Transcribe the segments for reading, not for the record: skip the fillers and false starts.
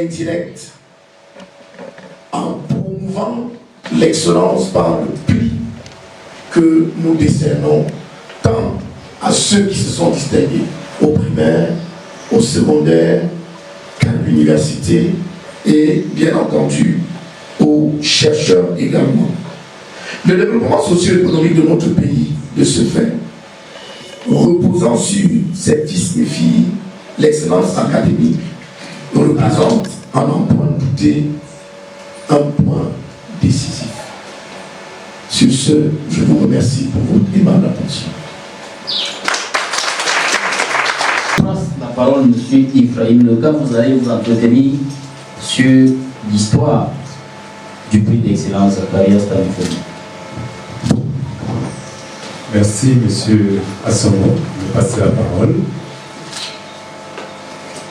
indirecte en promouvant l'excellence par le prix que nous décernons tant à ceux qui se sont distingués au primaire, au secondaire, qu'à l'université et bien entendu aux chercheurs également. Le développement socio-économique de notre pays, de ce fait, reposant sur cette filles, l'excellence académique représente, en n'en point douter, un point décisif. Sur ce, je vous remercie pour votre aimable attention. La parole, M. Ephraim Lega, vous allez vous entretenir sur l'histoire du prix d'excellence Zacharias Tani-Fomon. Merci, M. Assomo, de passer la parole.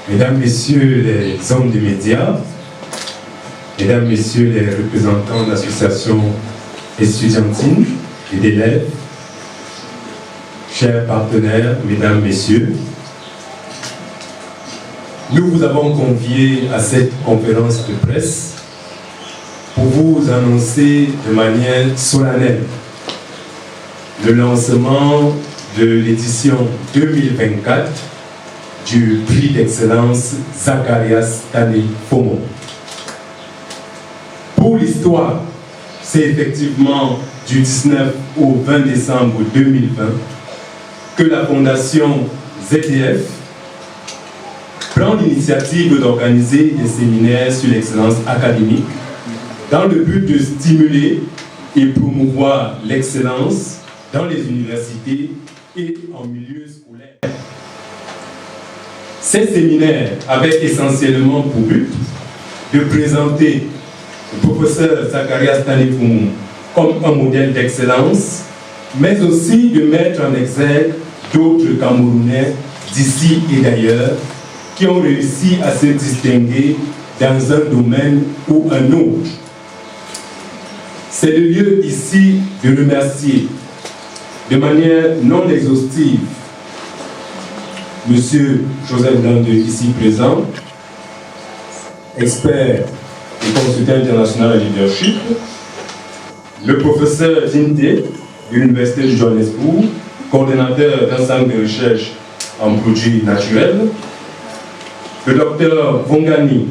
Mesdames, Messieurs les hommes des médias, Mesdames, Messieurs les représentants d'associations estudiantines et d'élèves, chers partenaires, Mesdames, Messieurs, nous vous avons conviés à cette conférence de presse pour vous annoncer de manière solennelle le lancement de l'édition 2024 du prix d'excellence Zacharias Tani-Fomon. Pour l'histoire, c'est effectivement du 19 au 20 décembre 2020 que la Fondation ZDF prend l'initiative d'organiser des séminaires sur l'excellence académique dans le but de stimuler et promouvoir l'excellence dans les universités et en milieu scolaire. Ces séminaires avaient essentiellement pour but de présenter le professeur Zacharias Tani-Fomon comme un modèle d'excellence, mais aussi de mettre en exergue d'autres Camerounais d'ici et d'ailleurs qui ont réussi à se distinguer dans un domaine ou un autre. C'est le lieu ici de remercier de manière non exhaustive M. Joseph Dande, ici présent, expert et consultant international en leadership, le professeur Dinde de l'Université de Johannesburg, coordonnateur d'un centre de recherche en produits naturels, le docteur Vongani,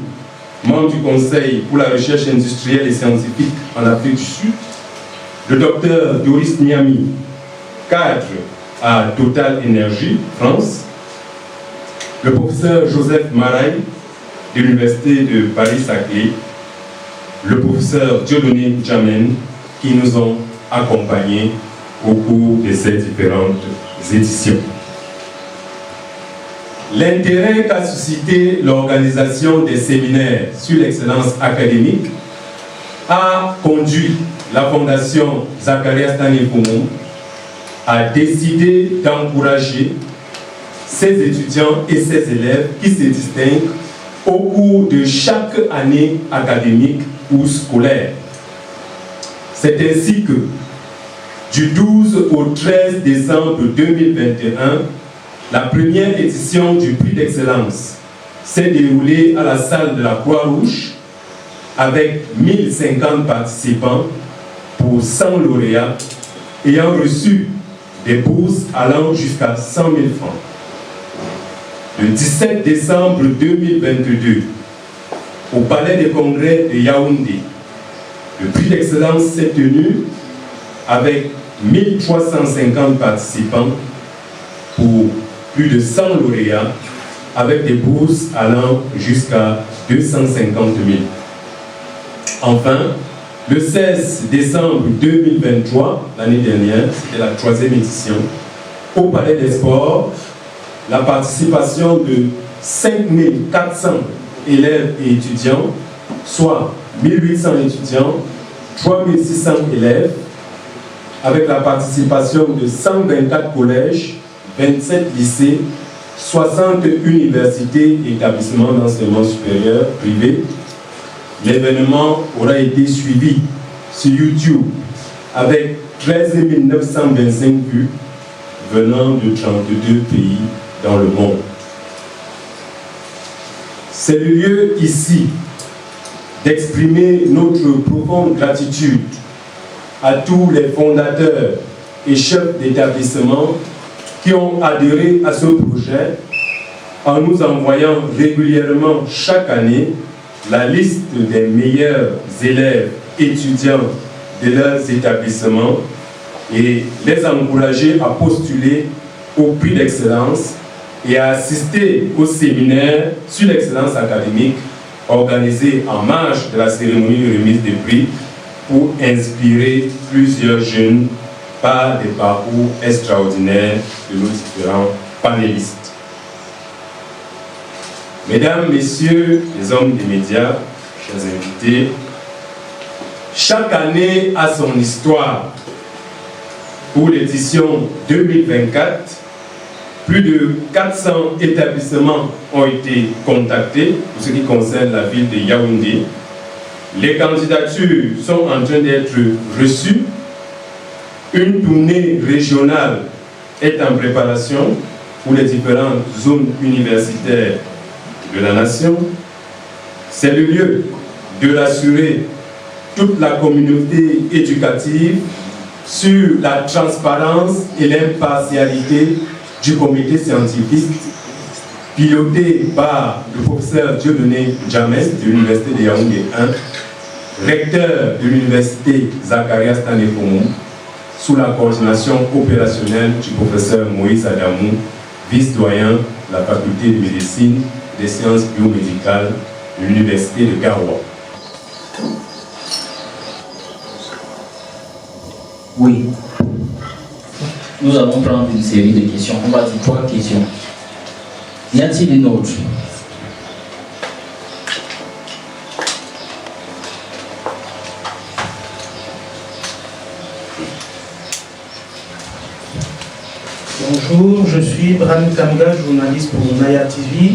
membre du Conseil pour la recherche industrielle et scientifique en Afrique du Sud, le docteur Doris Niami, cadre à Total Energy France, le professeur Joseph Maraï de l'Université de Paris-Saclay, le professeur Dieudonné Djamen, qui nous ont accompagnés au cours de ces différentes éditions. L'intérêt qu'a suscité l'organisation des séminaires sur l'excellence académique a conduit la Fondation Zacharias Tani-Fomon à décider d'encourager ses étudiants et ses élèves qui se distinguent au cours de chaque année académique ou scolaire. C'est ainsi que, du 12 au 13 décembre 2021, la première édition du prix d'excellence s'est déroulée à la salle de la Croix-Rouge avec 1050 participants pour 100 lauréats ayant reçu des bourses allant jusqu'à 100 000 francs. Le 17 décembre 2022, au Palais des Congrès de Yaoundé, le prix d'excellence s'est tenu avec 1350 participants pour plus de 100 lauréats avec des bourses allant jusqu'à 250 000. Enfin, le 16 décembre 2023, l'année dernière, c'était la 3e édition, au Palais des Sports, la participation de 5400 élèves et étudiants, soit 1800 étudiants, 3600 élèves, avec la participation de 124 collèges, 27 lycées, 60 universités et établissements d'enseignement supérieur privés. L'événement aura été suivi sur YouTube avec 13 925 vues venant de 32 pays dans le monde. C'est le lieu ici d'exprimer notre profonde gratitude à tous les fondateurs et chefs d'établissement qui ont adhéré à ce projet en nous envoyant régulièrement chaque année la liste des meilleurs élèves étudiants de leurs établissements et les encourager à postuler au prix d'excellence et à assister au séminaire sur l'excellence académique organisé en marge de la cérémonie de remise des prix pour inspirer plusieurs jeunes par des parcours extraordinaires de nos différents panélistes. Mesdames, Messieurs les hommes des médias, chers invités, chaque année a son histoire. Pour l'édition 2024, plus de 400 établissements ont été contactés pour ce qui concerne la ville de Yaoundé. Les candidatures sont en train d'être reçues. Une tournée régionale est en préparation pour les différentes zones universitaires de la nation. C'est le lieu de rassurer toute la communauté éducative sur la transparence et l'impartialité du comité scientifique piloté par le professeur Dieudonné Djamès de l'Université de Yaoundé 1, recteur de l'Université Zacharias Tanefoumou, sous la coordination opérationnelle du professeur Moïse Adamou, vice-doyen de la faculté de médecine et des sciences biomédicales de l'Université de Garoua. Oui. Nous allons prendre une série de questions. On va dire 3 questions. Y a-t-il une autre? Bonjour, je suis Bran Kamga, journaliste pour Naya TV.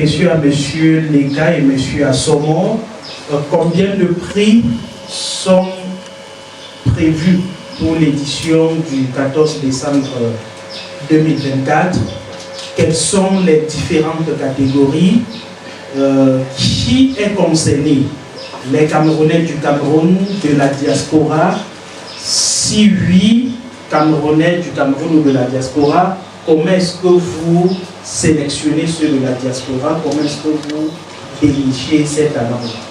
Question à M. Lega et M. Assomo. Combien de prix sont prévus pour l'édition du 14 décembre 2024? Quelles sont les différentes catégories? Qui est concerné? Les Camerounais du Cameroun, de la diaspora? Si oui, Camerounais du Cameroun ou de la diaspora, comment est-ce que vous sélectionnez ceux de la diaspora? Comment est-ce que vous dénichez ces talents-là?